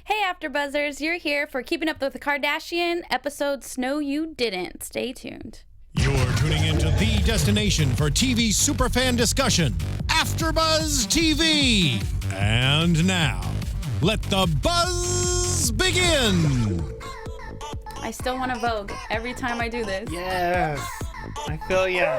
Hey, AfterBuzzers, you're here for Keeping Up with the Kardashian episodes No You Didn't. Stay tuned. You're tuning into the destination for TV superfan discussion, AfterBuzz TV. And now, let the buzz begin. I still want to Vogue every time I do this. Yes, I feel ya.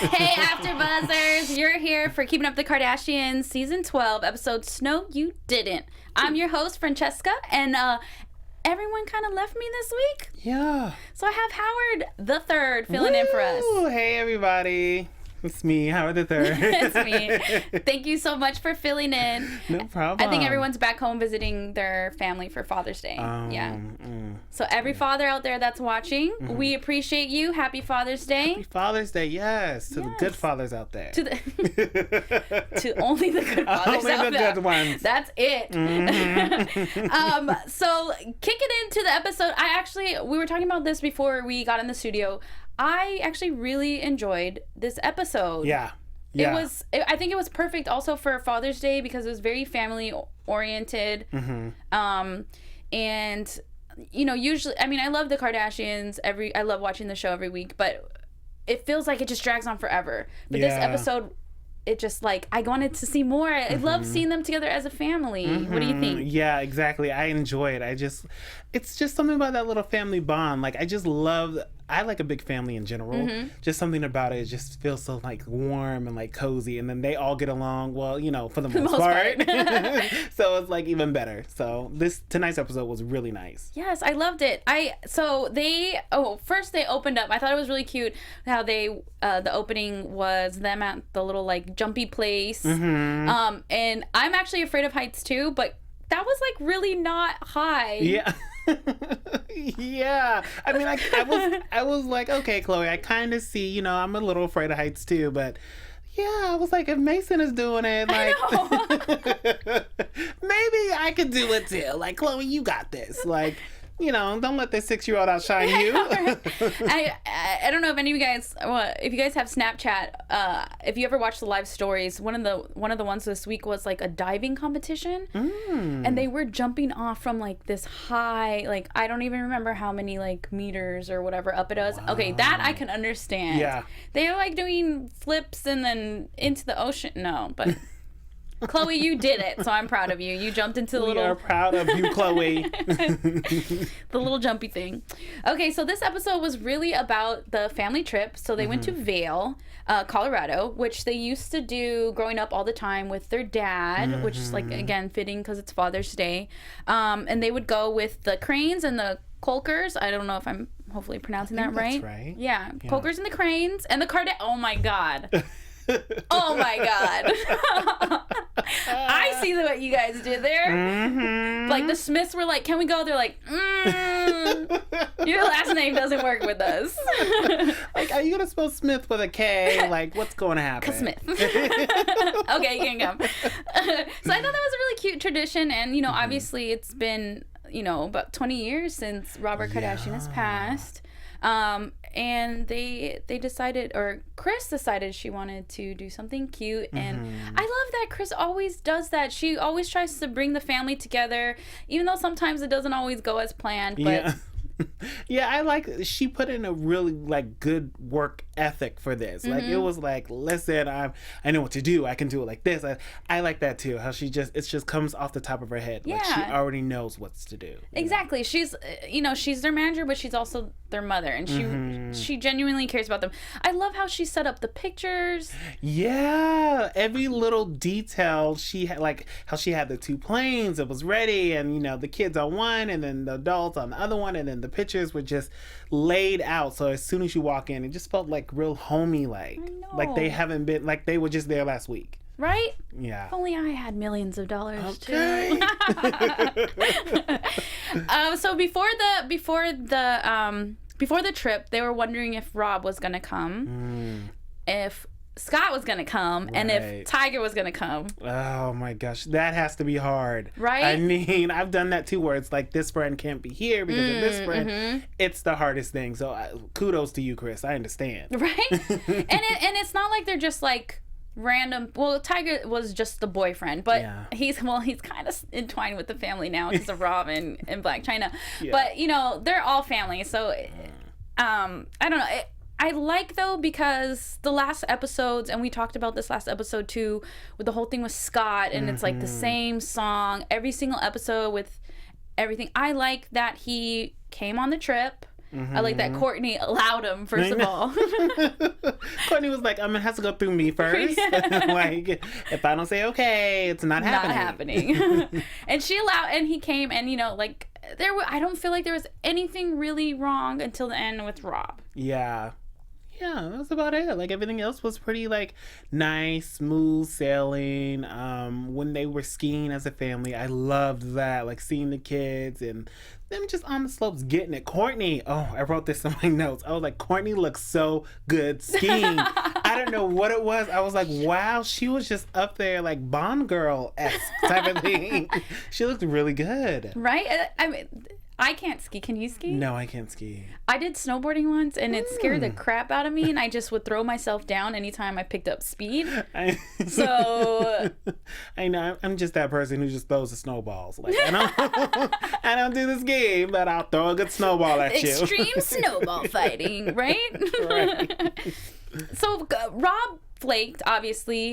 Hey, AfterBuzzers, you're here for Keeping Up with the Kardashians Season 12, episodes No You Didn't. I'm your host, Francesca, and everyone kind of left me this week. Yeah. So I have Howard the Third filling in for us. Hey, everybody. It's me, Howard the Third. It's me. Thank you so much for filling in. No problem. I think everyone's back home visiting their family for Father's Day. So every father out there that's watching, we appreciate you. Happy Father's Day. Happy Father's Day, yes. To the good fathers out there. To only the good fathers only out the there. good ones. That's it. So kicking into the episode, we were talking about this before we got in the studio. I actually really enjoyed this episode. Yeah. I think it was perfect also for Father's Day because it was very family oriented. And you know, usually, I mean, I love the Kardashians. I love watching the show every week, but it feels like it just drags on forever. But this episode, it just like, I wanted to see more. I love seeing them together as a family. What do you think? Yeah, exactly. I enjoy it. It's just something about that little family bond. Like, I like a big family in general. Just something about it just feels so like warm and like cozy. And then they all get along well, you know, for the most part. So it's like even better. So tonight's episode was really nice. Yes, I loved it. First they opened up. I thought it was really cute how the opening was them at the little like jumpy place. And I'm actually afraid of heights too, but that was like really not high. Yeah. Yeah. I mean, I was like, okay, Chloe, I kind of see, you know, I'm a little afraid of heights too, but yeah, I was like, if Mason is doing it, like, maybe I could do it too. Like, Chloe, you got this. Like, you know, don't let this 6-year-old outshine you. I don't know if any of you guys, if you guys have Snapchat, if you ever watch the live stories, one of the ones this week was like a diving competition, and they were jumping off from like this high, like I don't even remember how many like meters or whatever up it is. Wow. Okay, that I can understand. Yeah, they were like doing flips and then into the ocean. No, but. Chloe, you did it, so I'm proud of you. You jumped into the little... We are proud of you, Chloe. The little jumpy thing. Okay, so this episode was really about the family trip. So they went to Vail, Colorado, which they used to do growing up all the time with their dad, which is, like, again, fitting because it's Father's Day. And they would go with the Cranes and the Colkers. I don't know if I'm hopefully pronouncing that right. That's right. Yeah, Colkers and the Cranes and the Oh, my God. Oh my God. I see what you guys did there. Like the Smiths were like, can we go? They're like, your last name doesn't work with us. Like, are you going to spell Smith with a K? Like, what's going to happen? Smith. Okay, you can come. So I thought that was a really cute tradition. And, you know, obviously it's been, you know, about 20 years since Robert Kardashian has passed. And they decided, or Kris decided she wanted to do something cute. And I love that Kris always does that. She always tries to bring the family together, even though sometimes it doesn't always go as planned. But yeah, I like she put in a really like good work ethic for this. Like it was like, listen, I know what to do. I can do it like this. I like that too. How it just comes off the top of her head. Like she already knows what's to do. Exactly. Know? She's she's their manager, but she's also their mother, and she genuinely cares about them. I love how she set up the pictures. Yeah, every little detail she had, like how she had the 2 planes. It was ready, and you know the kids on one, and then the adults on the other one, and then the pictures were just laid out. So as soon as you walk in, it just felt like real homey, like they haven't been, like they were just there last week. Right? Yeah. If only I had millions of dollars too. So before the trip, they were wondering if Rob was gonna come, if Scott was gonna come, and if Tiger was gonna come. Oh my gosh, that has to be hard, right? I mean, I've done that too, where it's like this friend can't be here because of this friend. It's the hardest thing. So kudos to you, Kris. I understand. Right? And it's not like they're just like random. Well, Tyga was just the boyfriend, but Yeah. he's kind of entwined with the family now because of Rob and Blac Chyna. Yeah. But you know, they're all family, so I don't know. I like though because the last episodes, and we talked about this last episode too, with the whole thing with Scott, and it's like the same song every single episode with everything. I like that he came on the trip. I like that Courtney allowed him, first of all. Courtney was like, I'm gonna have to go through me first. Like, if I don't say okay, it's not happening. And she allowed, and he came, and you know, like I don't feel like there was anything really wrong until the end with Rob. Yeah, that's about it. Like, everything else was pretty, like, nice, smooth sailing. When they were skiing as a family, I loved that. Like, seeing the kids and them just on the slopes getting it. Courtney, I wrote this in my notes. I was like, Courtney looks so good skiing. I don't know what it was. I was like, wow, she was just up there like Bond girl-esque type of thing. She looked really good. Right? I mean, I can't ski. Can you ski? No, I can't ski. I did snowboarding once, and it scared the crap out of me, and I just would throw myself down anytime I picked up speed. So I know I'm just that person who just throws the snowballs. Like, I don't do this game, but I'll throw a good snowball at you. Extreme snowball fighting, right? Right. So Rob flaked, obviously,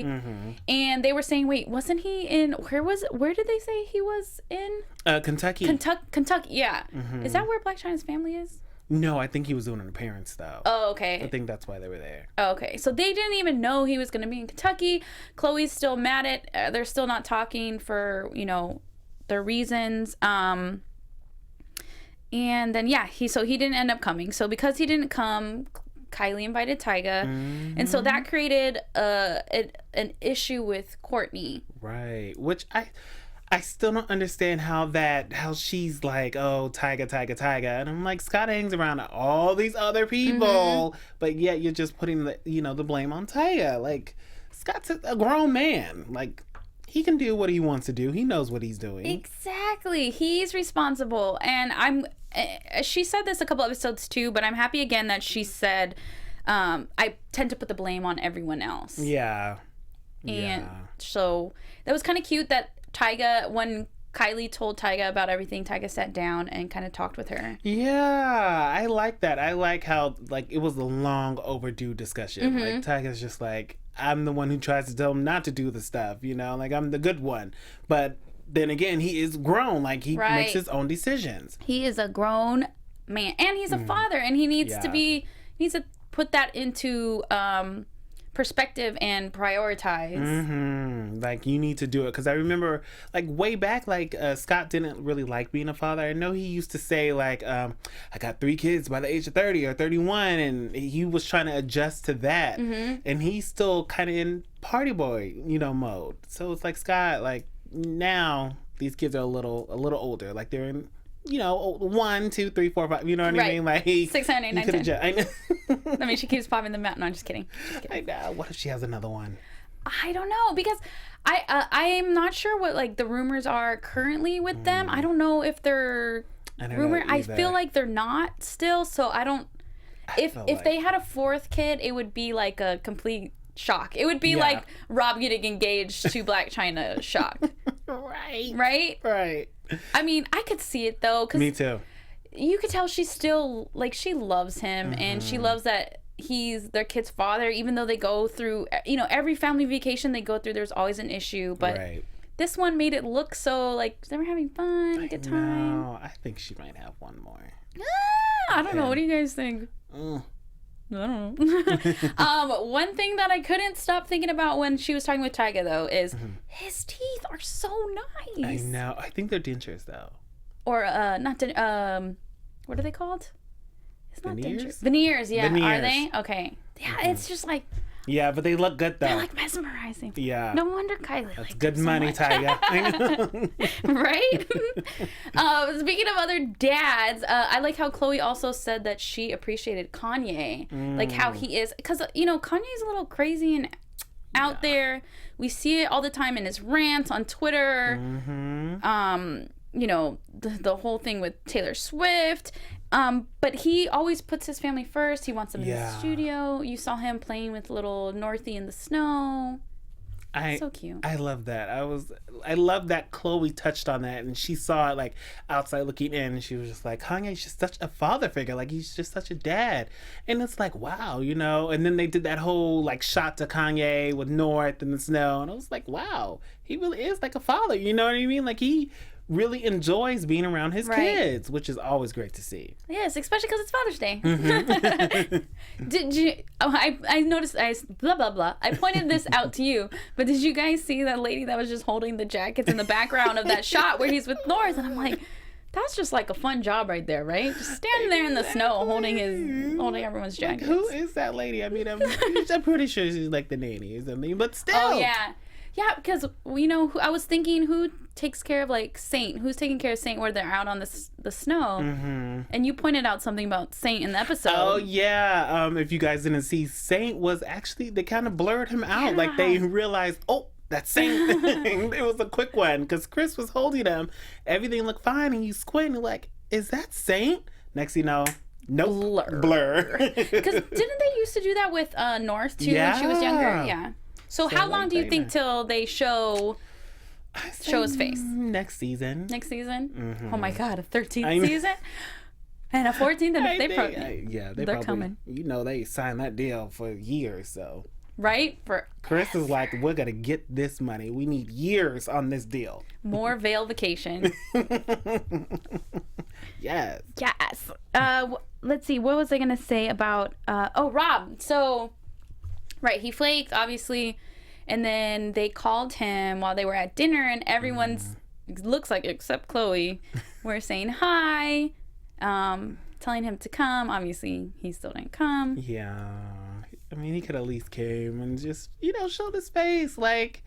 and they were saying, wait, wasn't he in, where did they say he was in? Kentucky. Kentucky, yeah. Is that where Blac Chyna's family is? No, I think he was doing an appearance though. Oh, okay. I think that's why they were there. Oh, okay. So they didn't even know he was going to be in Kentucky. Chloe's still mad at, they're still not talking for, you know, their reasons. And then, yeah, he didn't end up coming. So because he didn't come, Kylie invited Tyga, and so that created an issue with Courtney. Right, which I still don't understand how she's like, oh, Tyga, and I'm like, Scott hangs around all these other people, but yet you're just putting the blame on Tyga. Like, Scott's a grown man, like, he can do what he wants to do. He knows what he's doing. Exactly. He's responsible. And she said this a couple episodes too, but I'm happy again that she said, I tend to put the blame on everyone else. Yeah. And so that was kind of cute that Tyga, when Kylie told Tyga about everything, Tyga sat down and kind of talked with her. Yeah, I like that. I like how, like, it was a long overdue discussion. Like, Tyga's just like, I'm the one who tries to tell him not to do the stuff, you know? Like, I'm the good one. But then again, he is grown. Like, he makes his own decisions. He is a grown man. And he's a father. And he needs to put that into perspective and prioritize. Like, you need to do it. Because I remember, like, way back, like, Scott didn't really like being a father. I know he used to say, like, I got 3 kids by the age of 30 or 31, and he was trying to adjust to that. And he's still kind of in party boy, mode. So it's like, Scott, like, now these kids are a little older. Like, they're in, 1, 2, 3, 4, 5. You know what I mean? Like, 6, 7, 8, 9, 10. I know. I mean, she keeps popping them out. No, I'm just kidding. I know. What if she has another one? I don't know, because I am not sure what, like, the rumors are currently with them. I don't know if they're rumor. I feel like they're not still. So I don't. If they had a 4th kid, it would be like a complete shock. It would be like Rob getting engaged to Blac Chyna shock. Right. I mean, I could see it though. 'Cause me too. You could tell she's still, like, she loves him, and she loves that he's their kid's father, even though they go through, every family vacation they go through, there's always an issue. But this one made it look so like they were having fun, good time. No, I think she might have one more. I don't know. What do you guys think? I don't know. One thing that I couldn't stop thinking about when she was talking with Tyga, though, is his teeth are so nice. I know. I think they're dentures, though. Or not what are they called? It's not Veneers? dentures. Veneers, yeah. Veneers. Are they? Okay. Yeah, it's just like, yeah, but they look good though. they're like mesmerizing. Yeah. No wonder Kylie That's liked good them so money, much. Tyga. I know. Right? Speaking of other dads, I like how Chloe also said that she appreciated Kanye. Like how he is. Because, Kanye's a little crazy and out there. We see it all the time in his rants on Twitter. The whole thing with Taylor Swift. But he always puts his family first. He wants them in the studio. You saw him playing with little Northie in the snow. So cute. I love that. I love that Khloe touched on that, and she saw it like outside looking in, and she was just like, Kanye's just such a father figure. Like, he's just such a dad. And it's like, wow, you know. And then they did that whole like shot to Kanye with North and the snow, and I was like, wow, he really is like a father. You know what I mean? Like, he really enjoys being around his kids, which is always great to see. Yes, especially because it's Father's Day. Did you? Oh, I noticed. Blah blah blah. I pointed this out to you, but did you guys see that lady that was just holding the jackets in the background of that shot where he's with North? And I'm like, that's just like a fun job right there, right? Just standing there in the snow holding everyone's jackets. Like, who is that lady? I mean, I'm pretty sure she's like the nanny or something, but still. Oh yeah. Yeah, because I was thinking, who takes care of like Saint? Who's taking care of Saint where they're out on the snow? Mm-hmm. And you pointed out something about Saint in the episode. Oh yeah. If you guys didn't see, Saint was actually, they kind of blurred him out. Yeah. Like, they realized, oh, that's Saint. It was a quick one because Chris was holding him. Everything looked fine, and he's squinting like, is that Saint? Next you know, nope. Blur. Because didn't they used to do that with North too when she was younger? Yeah. So how long do you think till they show his face? Next season. Next season? Mm-hmm. Oh my God, a 13th season? And a 14th? And they're coming. You know, they signed that deal for years, so. Right? Chris is like, we're going to get this money. We need years on this deal. More Vail vacation. Yes. Yes. Let's see. What was I going to say about... Rob. So... Right, he flaked, obviously, and then they called him while they were at dinner, and everyone's, looks like, except Khloe, were saying hi, telling him to come. Obviously, he still didn't come. Yeah. I mean, he could at least came and just, showed his face. Like,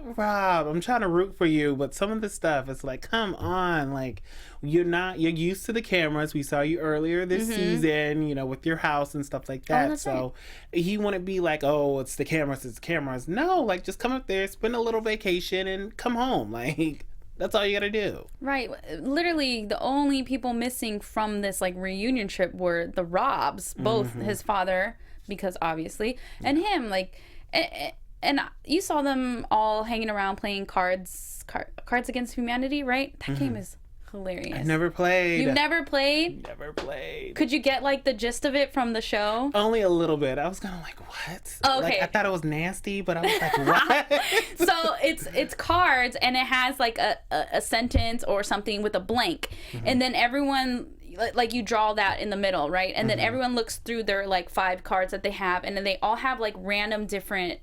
Rob, I'm trying to root for you, but some of the stuff, it's like, come on. Like, you're used to the cameras. We saw you earlier this season, with your house and stuff like that. So he wouldn't be like, oh, it's the cameras. No, like, just come up there, spend a little vacation, and come home. Like, that's all you gotta do. Right. Literally, the only people missing from this, like, reunion trip were the Robs, both his father, because obviously, and him, like, and you saw them all hanging around playing Cards Against Humanity, right? That game is hilarious. I've never played. You've never played? Never played. Could you get like the gist of it from the show? Only a little bit. I was kind of like, what? Oh, okay. Like, I thought it was nasty, but I was like, what? So it's cards, and it has like a sentence or something with a blank, and then everyone, like, you draw that in the middle, right? And then everyone looks through their like 5 cards that they have, and then they all have like random different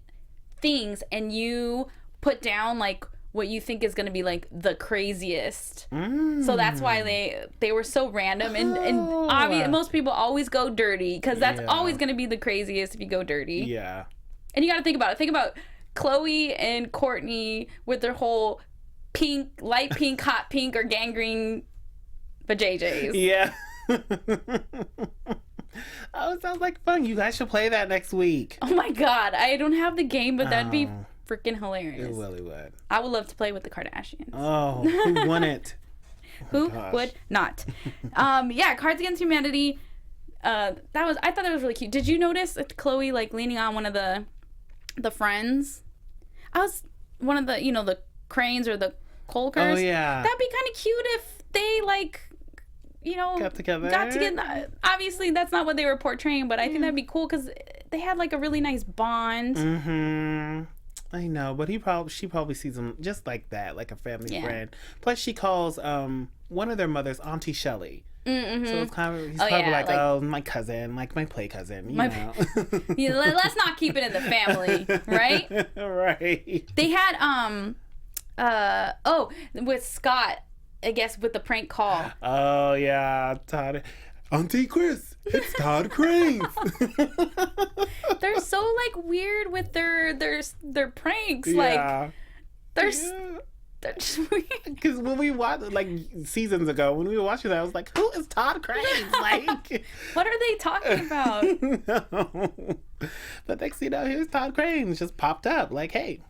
things, and you put down like what you think is going to be like the craziest. So that's why they were so random, and obviously most people always go dirty because that's always going to be the craziest if you go dirty. Yeah. And you got to think about it. Think about Khloe and Kourtney with their whole pink, light pink, hot pink, or gangrene vajayjays. Yeah. Oh, it sounds like fun. You guys should play that next week. Oh my God. I don't have the game, but that'd be freaking hilarious. It really would. I would love to play with the Kardashians. Oh, who won it? Who would not? Cards Against Humanity. I thought that was really cute. Did you notice Khloe like leaning on one of the friends? I was one of the the Cranes or the Colkers. Oh yeah. That'd be kind of cute if they like got together. Obviously, that's not what they were portraying, but I think that'd be cool because they had like a really nice bond. I know, but she probably sees him just like that, like a family friend. Plus, she calls one of their mothers Auntie Shelly. So it's kind of, he's probably like, oh, my cousin, like my play cousin, you know. Let's not keep it in the family, right? Right. They had with Scott, I guess, with the prank call. Oh yeah, Todd. Auntie Chris, it's Todd Cranes. They're so like weird with their pranks. Yeah. Like they're just weird. Because when we watched, like, seasons ago, when we were watching that, I was like, who is Todd Cranes? Like, what are they talking about? No. But next thing you know, here's Todd Cranes just popped up. Like, hey,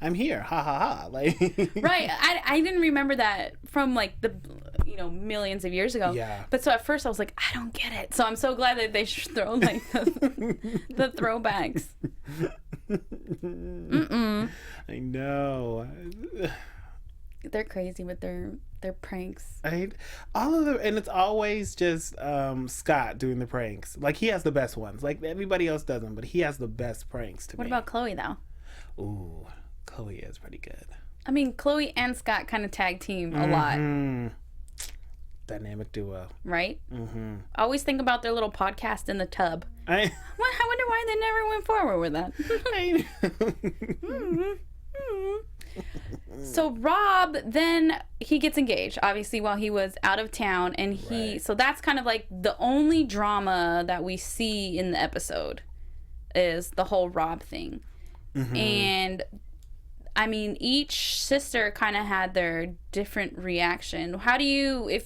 I'm here. Ha ha ha. Like, right. I didn't remember that from like the millions of years ago. Yeah. But so at first I was like, I don't get it. So I'm so glad that they throw like the throwbacks. I know. They're crazy with their pranks. All of them, and it's always just Scott doing the pranks. Like, he has the best ones. Like, everybody else doesn't, but he has the best pranks to me. What about Chloe though? Ooh, Chloe is pretty good. I mean, Chloe and Scott kind of tag team a lot. Dynamic duo. Right? I always think about their little podcast in the tub. I wonder why they never went forward with that. So Rob, then he gets engaged, obviously, while he was out of town. And so that's kind of like the only drama that we see in the episode is the whole Rob thing. And I mean, each sister kind of had their different reaction. How do you,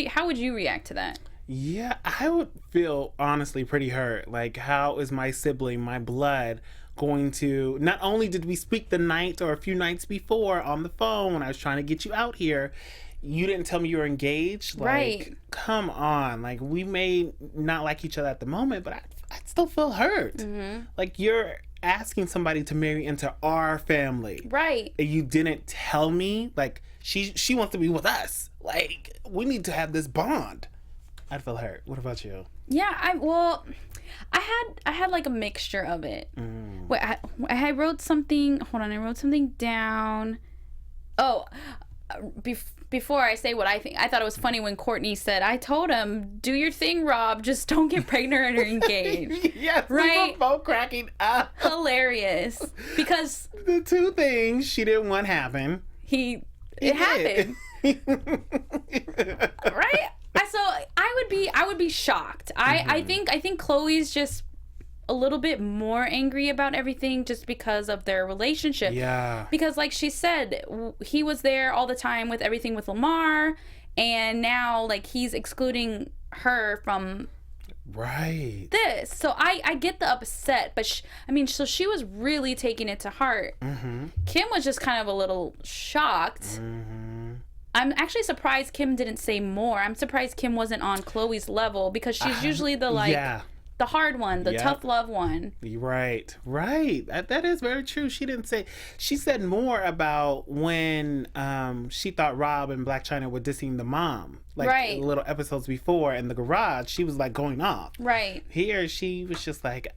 how would you react to that? Yeah, I would feel honestly pretty hurt. Like, how is my sibling, my blood, going to, not only did we speak the night or a few nights before on the phone when I was trying to get you out here, you didn't tell me you were engaged? Like, right. Come on. Like, we may not like each other at the moment, but I still feel hurt. Like, you're asking somebody to marry into our family. Right. And you didn't tell me. Like, she wants to be with us. Like, we need to have this bond. I'd feel hurt. What about you? Yeah, I had like a mixture of it. Wait, I wrote something. Hold on, I wrote something down. Oh, before I say what I think, I thought it was funny when Courtney said, "I told him, do your thing, Rob. Just don't get pregnant or engaged." Yes, right. We were both cracking up. Hilarious, because the two things she didn't want happen. It happened. Right. So I would be shocked. I think Chloe's just a little bit more angry about everything just because of their relationship. Yeah. Because like she said, he was there all the time with everything with Lamar, and now like he's excluding her from this. So I get the upset, but so she was really taking it to heart. Kim was just kind of a little shocked. I'm actually surprised Kim didn't say more. I'm surprised Kim wasn't on Chloe's level, because she's usually the the hard one, the tough love one. Right. That is very true. She didn't say. She said more about when she thought Rob and Blac Chyna were dissing the mom. Like little episodes before in the garage, she was like going off. Right. Here, she was just like,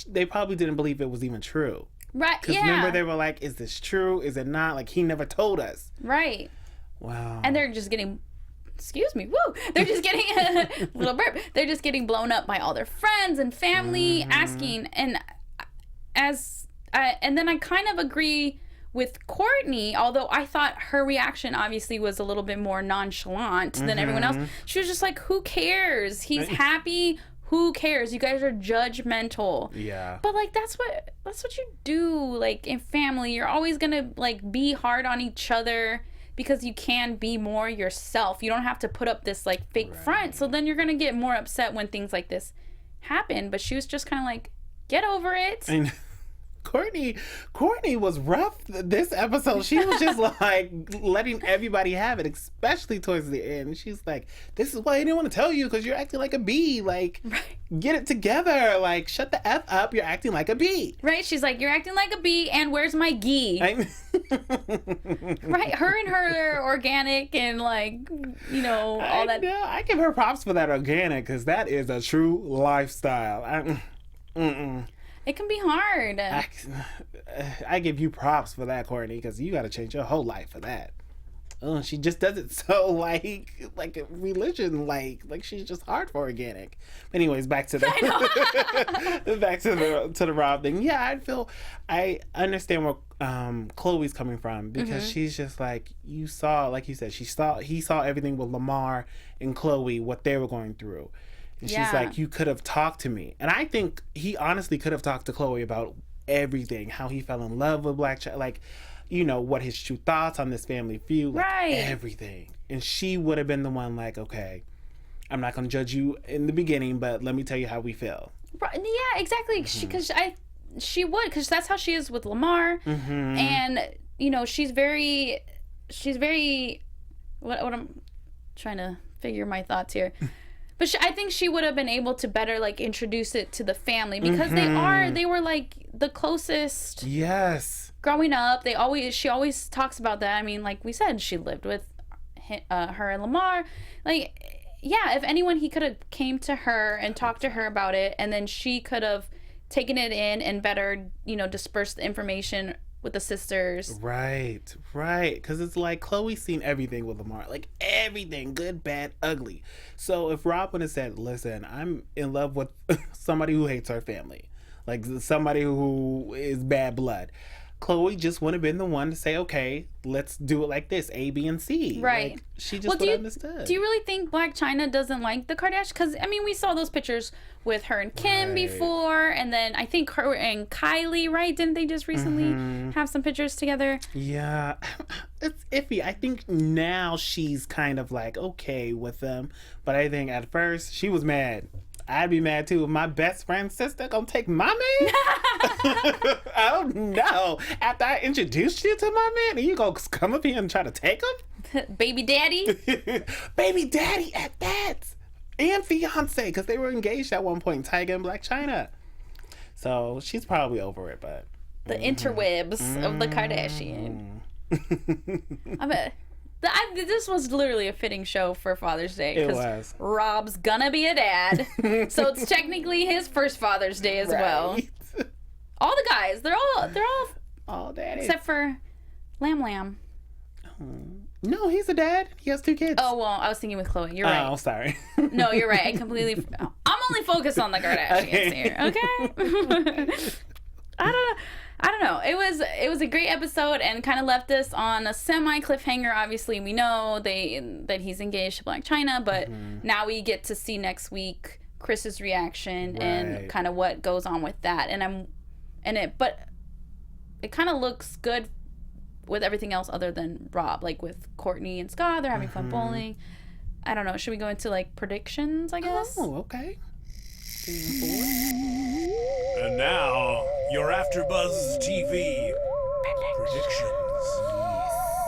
they probably didn't believe it was even true. Right. Because remember, they were like, is this true? Is it not? Like, he never told us. Right. Wow. And they're just getting, they're just getting a little burp. They're just getting blown up by all their friends and family asking. And and then I kind of agree with Courtney, although I thought her reaction obviously was a little bit more nonchalant than everyone else. She was just like, who cares? He's happy. Who cares? You guys are judgmental. Yeah. But like that's what you do, like in family. You're always gonna like be hard on each other, because you can be more yourself. You don't have to put up this like fake front. So then you're gonna get more upset when things like this happen. But she was just kind of like, get over it. And Courtney was rough this episode. She was just like letting everybody have it, especially towards the end. She's like, this is why I didn't want to tell you, because you're acting like a bee. Like, get it together. Like, shut the F up. You're acting like a bee. Right. She's like, you're acting like a bee, and where's my ghee? Right. Her and her are organic and like, all that. I give her props for that organic, because that is a true lifestyle. It can be hard. I give you props for that, Courtney, because you got to change your whole life for that. She just does it so like a religion, like she's just hard for organic. Anyways, back to the Rob thing. Yeah, I understand where Chloe's coming from, because she's just like, you saw, like you said, he saw everything with Lamar and Chloe, what they were going through. And she's like, you could have talked to me. And I think he honestly could have talked to Chloe about everything, how he fell in love with Blac Chyna, like, what his true thoughts on this family feud, like everything. And she would have been the one like, okay, I'm not going to judge you in the beginning, but let me tell you how we feel. Right. Yeah, exactly. She would, because that's how she is with Lamar. And, she's very, what I'm trying to figure my thoughts here. But I think she would have been able to better like introduce it to the family because they were like the closest. Yes. Growing up, she always talks about that. I mean, like we said, she lived with her and Lamar. Like, yeah, if anyone, he could have came to her and talked to her about it, and then she could have taken it in and better, dispersed the information with the sisters. Right. Because it's like Chloe's seen everything with Lamar. Like everything, good, bad, ugly. So if Rob would have said, listen, I'm in love with somebody who hates our family. Like somebody who is bad blood. Chloe just would have been the one to say, okay, let's do it like this, A, B, and C. Right. Like, she just would have understood. Do you really think Blac Chyna doesn't like the Kardashians? Because, I mean, we saw those pictures with her and Kim before, and then I think her and Kylie, right? Didn't they just recently have some pictures together? Yeah. It's iffy. I think now she's kind of like okay with them, but I think at first she was mad. I'd be mad too if my best friend's sister gonna take my man. Oh no! After I introduced you to my man, and you gonna come up here and try to take him? Baby daddy? Baby daddy at that! And fiance, because they were engaged at one point, Tyga and Blac Chyna. So she's probably over it, but... The interwebs of the Kardashian. I bet... This was literally a fitting show for Father's Day. It was. Rob's gonna be a dad. So it's technically his first Father's Day as well. All the guys, they're all daddies. except for Lam. No, he's a dad. He has 2 kids. Oh, well, I was thinking with Chloe. You're right. Oh, sorry. No, you're right. I completely... I'm only focused on the Kardashians here, okay? I don't know. It was a great episode and kind of left us on a semi cliffhanger. Obviously, we know that he's engaged to Blac Chyna, but now we get to see next week Chris's reaction and kind of what goes on with that. But it kind of looks good with everything else other than Rob, like with Courtney and Scott. They're having fun bowling. I don't know. Should we go into like predictions? I guess. Oh, okay. And now, your AFTERBUZZ TV predictions.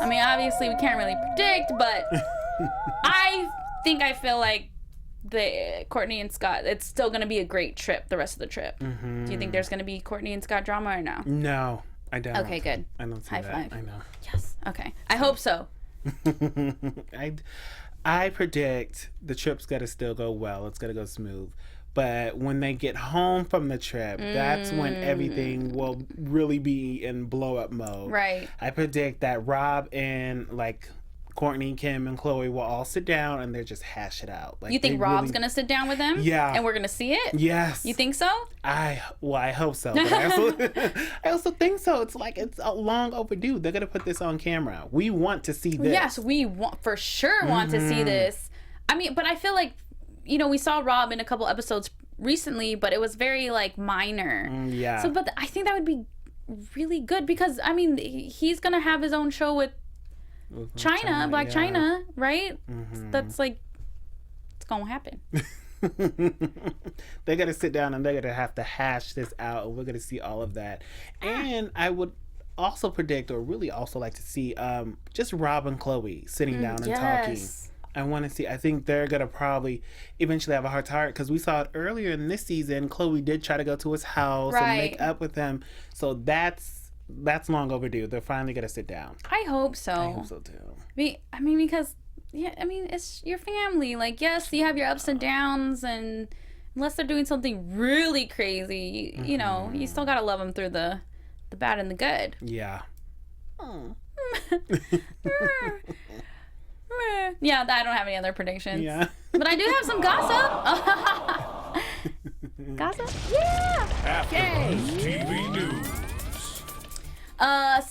I mean, obviously we can't really predict, but I feel like the Courtney and Scott, it's still going to be a great trip, the rest of the trip. Do you think there's going to be Courtney and Scott drama or no? No, I don't. Okay, good. I don't see High that. five. I know. Yes. Okay. I hope so. I predict the trip's going to still go well. It's going to go smooth. But when they get home from the trip, that's when everything will really be in blow up mode. Right. I predict that Rob and like Courtney, Kim, and Chloe will all sit down and they're just hash it out. Like, you think Rob's gonna sit down with them? Yeah. And we're gonna see it? Yes. You think so? I hope so. But I also think so. It's like it's long overdue. They're gonna put this on camera. We want to see this. Yes, we want to see this. I mean, but I feel like, we saw Rob in a couple episodes recently, but it was very like minor. Yeah. So, but I think that would be really good because I mean, he's gonna have his own show with China, Blac Chyna, right? That's like, it's gonna happen. They're gonna sit down and they're gonna have to hash this out, and we're gonna see all of that. And I would also predict, or really also like to see, just Rob and Chloe sitting down and talking. I want to see. I think they're gonna probably eventually have a heart to heart because we saw it earlier in this season. Chloe did try to go to his house and make up with him, so that's long overdue. They're finally gonna sit down. I hope so. I hope so too. I mean, because it's your family. Like, yes, you have your ups and downs, and unless they're doing something really crazy, you still gotta love them through the bad and the good. Yeah. Yeah, I don't have any other predictions. Yeah. But I do have some gossip. Gossip? Yeah! AFTERBUZZ TV News.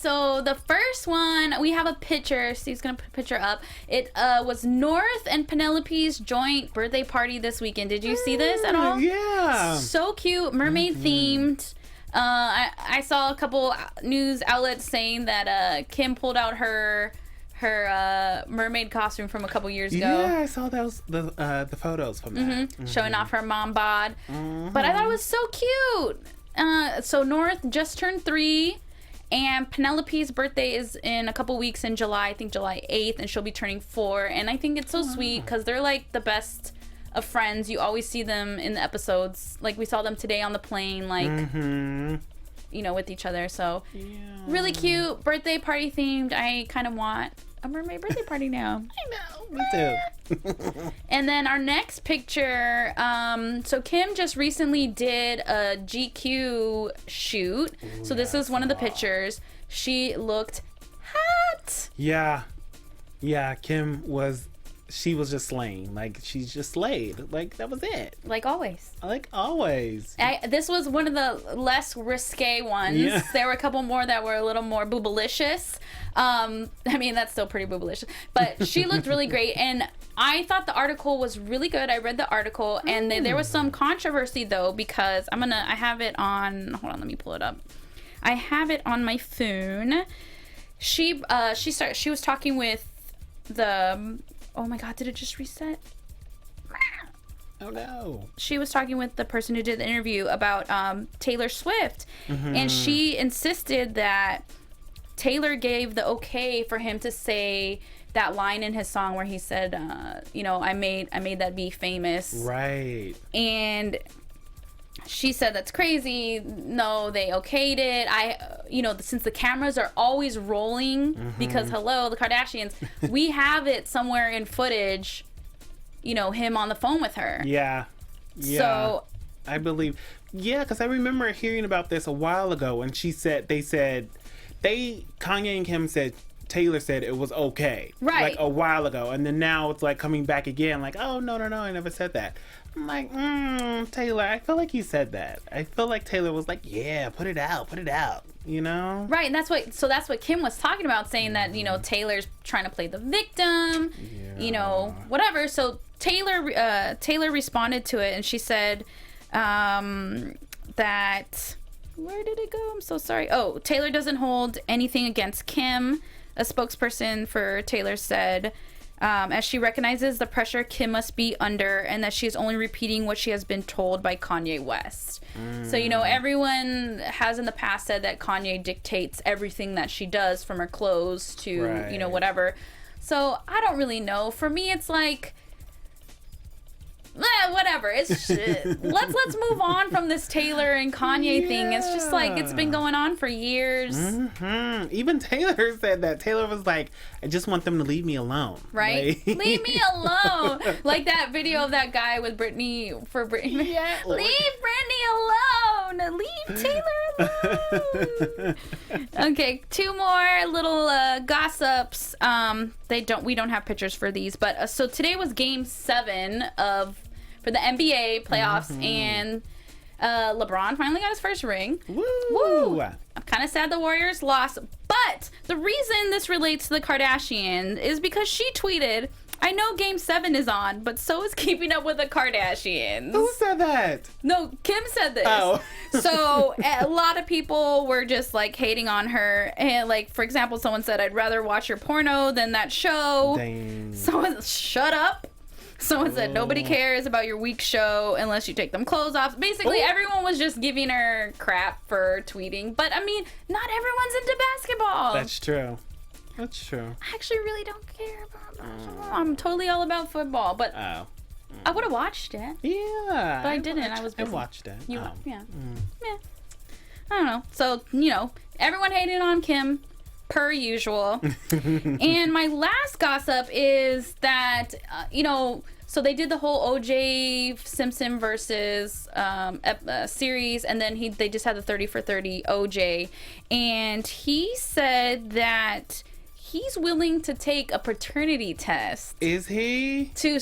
So the first one, we have a picture. Steve's gonna put a picture up. It was North and Penelope's joint birthday party this weekend. Did you see this at all? Yeah. So cute, mermaid themed. I saw a couple news outlets saying that Kim pulled out her mermaid costume from a couple years ago. Yeah, I saw those the photos from that. Showing off her mom bod. But I thought it was so cute. So North just turned 3, and Penelope's birthday is in a couple weeks in July. I think July 8th, and she'll be turning 4. And I think it's so sweet because they're like the best of Friends. You always see them in the episodes. Like, we saw them today on the plane, like, you know, with each other. So, really cute, birthday party themed. I kind of want a mermaid birthday party now. I know, me too. And then our next picture, so Kim just recently did a GQ shoot. So this is one of the pictures. She looked hot. Yeah, Kim was, she was just slaying. Like, she's just slayed. Like, that was it. Like always. Like always. This was one of the less risque ones. Yeah. There were a couple more that were a little more boobalicious. I mean, that's still pretty boobalicious. But she looked really great. And I thought the article was really good. I read the article. And there was some controversy, though, because I have it on, hold on, let me pull it up. I have it on my phone. She was talking with the, oh my God, did it just reset? Oh no. She was talking with the person who did the interview about Taylor Swift, and she insisted that Taylor gave the okay for him to say that line in his song where he said, you know, I made that be famous. Right. And she said that's crazy. No, they okayed it. You know, since the cameras are always rolling, because hello, the Kardashians, we have it somewhere in footage, you know, him on the phone with her. Yeah. So I believe, because I remember hearing about this a while ago, and Kanye and Kim said, Taylor said it was okay. Right. Like a while ago. And then now it's like coming back again, like, oh, no, I never said that. I'm like, Taylor, I feel like you said that. I feel like Taylor was like, yeah, put it out, you know? Right, and that's what Kim was talking about, saying that, you know, Taylor's trying to play the victim, you know, whatever. So Taylor responded to it, and she said that, where did it go? I'm so sorry. Oh, Taylor doesn't hold anything against Kim. A spokesperson for Taylor said, as she recognizes the pressure Kim must be under, and that she is only repeating what she has been told by Kanye West. So, you know, everyone has in the past said that Kanye dictates everything that she does, from her clothes to, you know, whatever. So I don't really know. For me, it's like, whatever. It's let's move on from this Taylor and Kanye thing. It's just like, it's been going on for years. Even Taylor said that. Taylor was like, I just want them to leave me alone. Right? Like, leave me alone. Like that video of that guy with Britney. Yeah. Leave Britney alone. Leave Taylor alone. Okay, two more little gossips. We don't have pictures for these, but so today was Game 7 for the NBA playoffs, and LeBron finally got his first ring. Woo! I'm kind of sad the Warriors lost, but the reason this relates to the Kardashians is because she tweeted, I know Game 7 is on, but so is Keeping Up with the Kardashians. Who said that? No, Kim said this. Oh. So a lot of people were just like hating on her. And like, for example, someone said, I'd rather watch your porno than that show. Dang. Someone, shut up. Someone said, nobody cares about your weak show unless you take them clothes off. Basically, everyone was just giving her crap for tweeting. But I mean, not everyone's into basketball. That's true. That's true. I actually really don't care about basketball. I'm totally all about football. But I would have watched it. Yeah. But I didn't. I was busy. I watched it. Yeah. Yeah. I don't know. So, you know, everyone hated on Kim, per usual. And my last gossip is that, you know, so they did the whole O.J. Simpson versus series, and then they just had the 30 for 30 O.J. And he said that he's willing to take a paternity test. Is he? To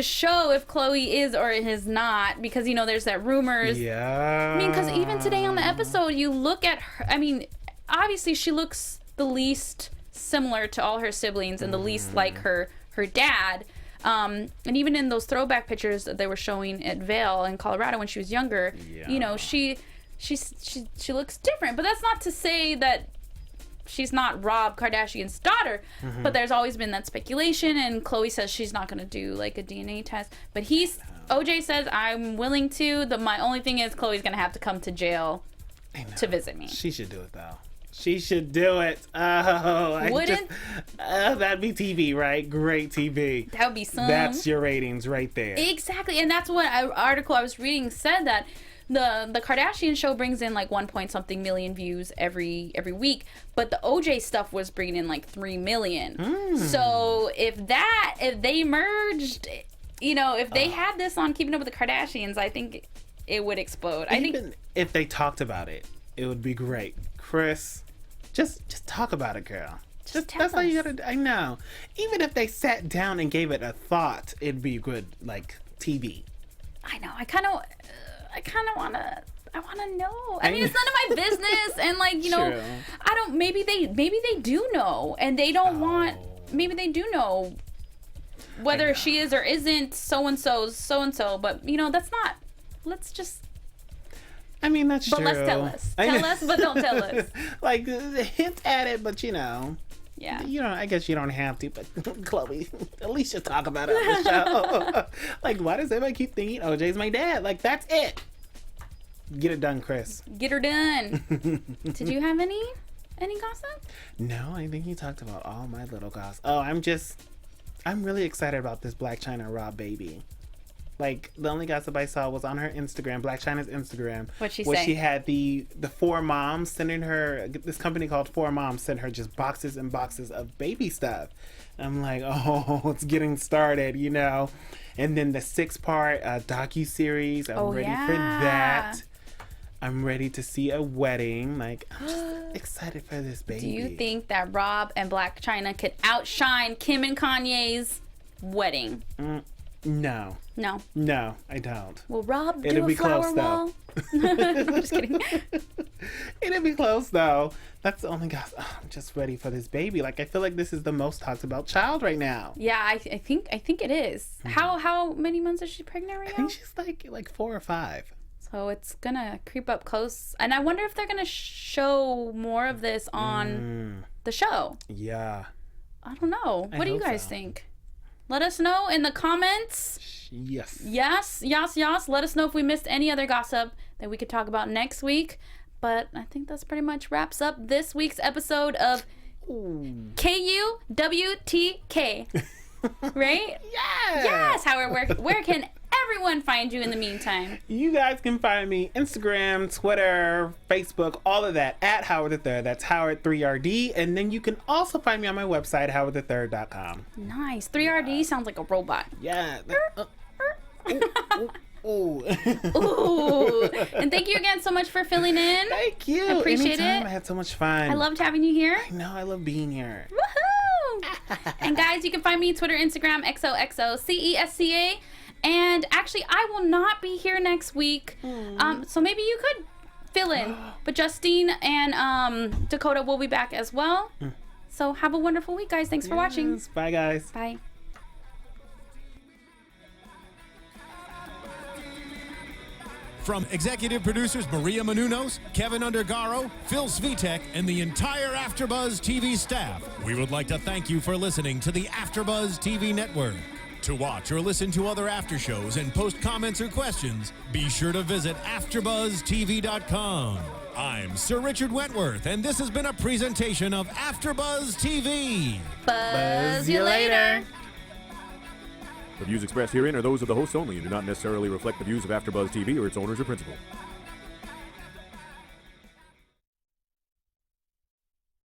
show if Khloe is or is not, because, you know, there's that rumors. Yeah. I mean, because even today on the episode, you look at her, I mean, obviously she looks the least similar to all her siblings and the least like her dad. And even in those throwback pictures that they were showing at Vail in Colorado when she was younger, you know, she looks different. But that's not to say that she's not Rob Kardashian's daughter, but there's always been that speculation, and Khloe says she's not going to do like a DNA test, but OJ says, I'm willing to. My only thing is Khloe's going to have to come to jail to visit me. She should do it though. She should do it. That'd be TV, right? Great TV. That would be some. That's your ratings right there. Exactly, and that's what article I was reading said that the Kardashian show brings in like 1 point something million views every week, but the OJ stuff was bringing in like 3 million. So if they merged, if they had this on Keeping Up with the Kardashians, I think it would explode. Even if they talked about it, it would be great. Chris, just talk about it, girl. That's all you gotta. I know. Even if they sat down and gave it a thought, it'd be good, like TV. I know. I kind of want to. I want to know. I mean, it's none of my business, and like True. I don't. Maybe they do know, and they don't want. Maybe they do know whether she is or isn't so and so. But that's not. Let's just. I mean, that's but true. But let's tell us. Tell us, but don't tell us. Like, hint at it, but Yeah. I guess you don't have to, but Chloe, at least you talk about it on the show. Like, why does everybody keep thinking OJ's my dad? Like, that's it. Get it done, Chris. Get her done. Did you have any gossip? No, I think you talked about all my little gossip. Oh, I'm really excited about this Blac Chyna Rob baby. Like, the only gossip I saw was on her Instagram, Blac Chyna's Instagram. What'd she where say? she had the 4 moms sending her, this company called 4 Moms sent her just boxes and boxes of baby stuff. I'm like, oh, it's getting started, And then the 6-part docuseries, I'm ready for that. I'm ready to see a wedding. Like, I'm just excited for this baby. Do you think that Rob and Blac Chyna could outshine Kim and Kanye's wedding? No. No, I don't. Will Rob do It'll a be flower close, wall? I'm just kidding. It'll be close, though. That's the only guy. Oh, I'm just ready for this baby. Like, I feel like this is the most talked about child right now. Yeah, I think it is. How many months is she pregnant right now? I think she's like 4 or 5. So it's gonna creep up close, and I wonder if they're gonna show more of this on the show. Yeah. I don't know. What do you guys think? Let us know in the comments. Yes. Yes. Let us know if we missed any other gossip that we could talk about next week. But I think that's pretty much wraps up this week's episode of KUWTK. Right? Yeah. Yes. Where can everyone find you in the meantime? You guys can find me Instagram, Twitter, Facebook, all of that at Howard III. That's Howard3RD. And then you can also find me on my website, howardthird.com. Nice. 3RD sounds like a robot. Yeah. Ooh. Ooh. And thank you again so much for filling in. Thank you. I appreciate Anytime. it. I had so much fun. I loved having you here. I know. I love being here. Woohoo! And guys, you can find me Twitter, Instagram, XOXOCESCA. And actually, I will not be here next week. So maybe you could fill in. But Justine and Dakota will be back as well. So have a wonderful week, guys. Thanks for watching. Bye, guys. Bye. From executive producers Maria Menounos, Kevin Undergaro, Phil Svitek, and the entire AfterBuzz TV staff, we would like to thank you for listening to the AfterBuzz TV network. To watch or listen to other after shows and post comments or questions, be sure to visit AfterBuzzTV.com. I'm Sir Richard Wentworth, and this has been a presentation of AfterBuzz TV. Buzz you later. The views expressed herein are those of the hosts only and do not necessarily reflect the views of AfterBuzz TV or its owners or principal.